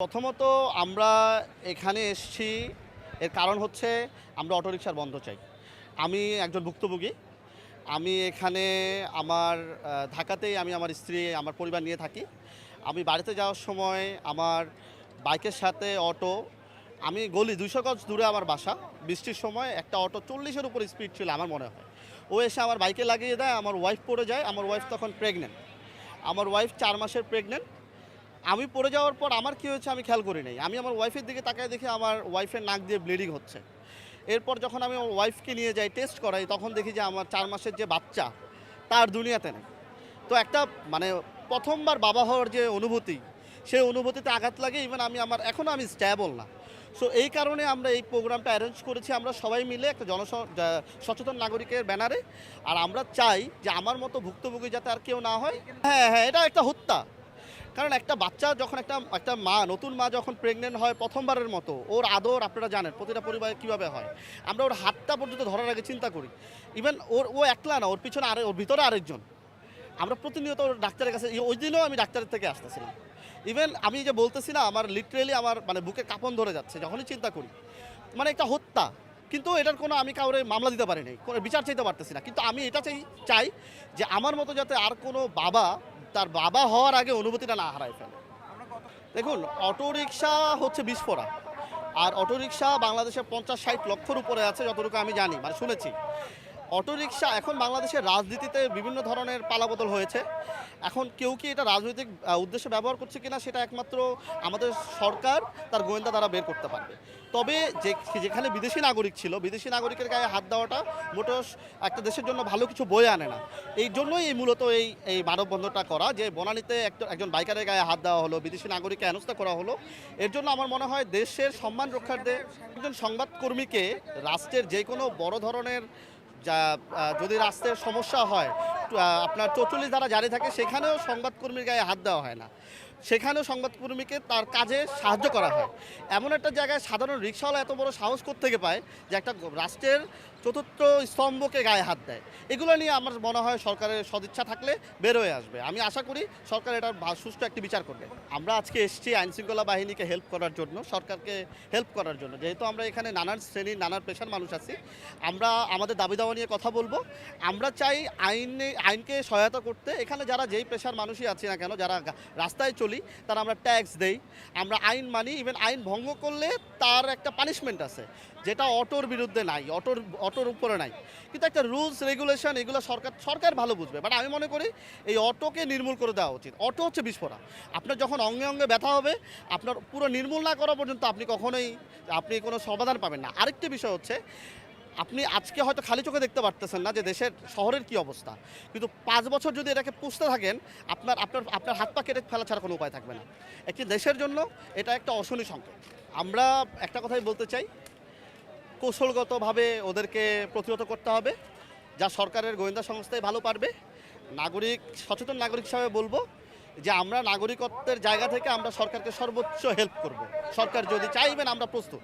প্রথমত আমরা এখানে এসেছি এর কারণ হচ্ছে আমরা অটোরিকশার বন্ধ চাই। আমি একজন ভুক্তভোগী। আমি এখানে আমার ঢাকাতেই আমি আমার স্ত্রী, আমার পরিবার নিয়ে থাকি। আমি বাড়িতে যাওয়ার সময় আমার বাইকের সাথে অটো, আমি গলি ২০০ গজ দূরে আমার বাসা। বৃষ্টির সময় একটা অটো ৪০-এর উপর স্পিড ছিল আমার মনে হয়। ও এসে আমার বাইকে লাগিয়ে দেয়, আমার ওয়াইফ পড়ে যায়। আমার ওয়াইফ তখন প্রেগন্যান্ট। আমার ওয়াইফ ৪ মাসের প্রেগন্যান্ট। আমি পড়ে যাওয়ার পর আমার কী হয়েছে আমি খেয়াল করি নাই। আমি আমার ওয়াইফের দিকে তাকায় দেখি আমার ওয়াইফের নাক দিয়ে ব্লিডিং হচ্ছে। এরপর যখন আমি আমার ওয়াইফকে নিয়ে যাই টেস্ট করাই, তখন দেখি যে আমার ৪ মাসের যে বাচ্চা তার দুনিয়াতে নেই। তো একটা মানে প্রথমবার বাবা হওয়ার যে অনুভূতি, সেই অনুভূতিতে আঘাত লাগে। ইভেন এখনও আমি স্ট্যাবল না। সো এই কারণে আমরা এই প্রোগ্রামটা অ্যারেঞ্জ করেছি আমরা সবাই মিলে একটা সচেতন নাগরিকের ব্যানারে। আর আমরা চাই যে আমার মতো ভুক্তভোগী যাতে আর কেউ না হয়। হ্যাঁ, এটা একটা হত্যা। কারণ একটা বাচ্চা যখন একটা মা, নতুন মা যখন প্রেগনেন্ট হয় প্রথমবারের মতো, ওর আদর আপনারা জানেন প্রতিটা পরিবারে কীভাবে হয়। আমরা ওর হাতটা পর্যন্ত ধরার আগে চিন্তা করি। ইভেন ও একলা না, ওর পিছনে ওর ভিতরে আরেকজন। আমরা প্রতিনিয়ত ওর ডাক্তারের কাছে, ওই দিনও আমি ডাক্তারের থেকে আসতেছিলাম। ইভেন আমি যে বলতেছি না, আমার লিটারেলি আমার মানে বুকে কাঁপন ধরে যাচ্ছে যখনই চিন্তা করি। মানে একটা হত্যা। কিন্তু এটার কোনো আমি কাউরে মামলা দিতে পারি নাই, কোনো বিচার চাইতে পারতেছি না। কিন্তু আমি এটা চাই যে আমার মতো যাতে আর কোনো বাবা তার বাবা হওয়ার আগে অনুভূতিটা না হারায় ফেলে। দেখুন, অটোরিকশা হচ্ছে বিস্ফোরা। আর অটোরিকশা বাংলাদেশে ৫০-৬০ লক্ষর উপরে আছে যতটুকু আমি জানি, মানে শুনেছি। অটোরিকশা এখন বাংলাদেশের রাজনীতিতে বিভিন্ন ধরনের পালাবদল হয়েছে। এখন কেউ কি এটা রাজনৈতিক উদ্দেশ্যে ব্যবহার করছে কিনা সেটা একমাত্র আমাদের সরকার তার গোয়েন্দা দ্বারা বের করতে পারবে। তবে যেখানে বিদেশি নাগরিক ছিল, বিদেশি নাগরিকের গায়ে হাত দেওয়াটা মোটেও একটা দেশের জন্য ভালো কিছু বয়ে আনে না। এই জন্যই মূলত এই মানববন্ধনটা করা, যে বনানীতে একজন বাইকারের গায়ে হাত দেওয়া হলো, বিদেশি নাগরিককে হেনস্থা করা হলো। এর জন্য আমার মনে হয় দেশের সম্মান রক্ষার্থে একজন সংবাদকর্মীকে রাষ্ট্রের যে কোনো বড় ধরনের যদি রাষ্ট্রের সমস্যা হয়, আপনার ৪৪ ধারা জারি থাকে, সেখানেও সংবাদকর্মীর গায়ে হাত দেওয়া হয় না। সেখানেও সংবাদকর্মীকে তার কাজে সাহায্য করা হয়। এমন একটা জায়গায় সাধারণ রিকশাওয়ালা এত বড় সাহস থেকে পায় যে একটা রাষ্ট্রের চতুর্থ স্তম্ভকে গায়ে হাত দেয়। এগুলো নিয়ে আমার মনে হয় সরকারের সদিচ্ছা থাকলে বের হয়ে আসবে। আমি আশা করি সরকার এটার সুষ্ঠু একটি বিচার করবে। আমরা আজকে এসেছি আইনশৃঙ্খলা বাহিনীকে হেল্প করার জন্য, সরকারকে হেল্প করার জন্য। যেহেতু আমরা এখানে নানান শ্রেণীর নানান পেশার মানুষ আছি, আমরা আমাদের দাবি দাওয়া নিয়ে কথা বলবো। আমরা চাই আইনকে সহায়তা করতে। এখানে যারা যেই পেশার মানুষই আছি না কেন, যারা রাস্তায় চলি, তারা আমরা ট্যাক্স দেই, আমরা আইন মানি। ইভেন আইন ভঙ্গ করলে তার একটা পানিশমেন্ট আছে, যেটা অটোর বিরুদ্ধে নাই, অটোর উপরে নাই। কিন্তু একটা রুলস রেগুলেশন, এগুলো সরকার ভালো বুঝবে। বাট আমি মনে করি এই অটোকে নির্মূল করে দেওয়া উচিত। অটো হচ্ছে বিস্ফোরা। আপনার যখন অঙ্গে অঙ্গে ব্যথা হবে, আপনার পুরো নির্মূল না করা পর্যন্ত আপনি কোনো সমাধান পাবেন না। আরেকটি বিষয় হচ্ছে, আপনি আজকে হয়তো খালি চোখে দেখতে পারতেছেন না যে দেশের শহরের কি অবস্থা, কিন্তু ৫ বছর যদি এটাকে পুষতে থাকেন, আপনার হাত পা কেটে ফেলা ছাড়া কোনো উপায় থাকবে না। একটি দেশের জন্য এটা একটা অশনি সংকেত। আমরা একটা কথাই বলতে চাই, কৌশলগতভাবে ওদেরকে প্রতিহত করতে হবে, যা সরকারের গোয়েন্দা সংস্থায় ভালো পারবে। সচেতন নাগরিক হিসাবে বলবো যে আমরা নাগরিকত্বের জায়গা থেকে আমরা সরকারকে সর্বোচ্চ হেল্প করব। সরকার যদি চাইবেন আমরা প্রস্তুত।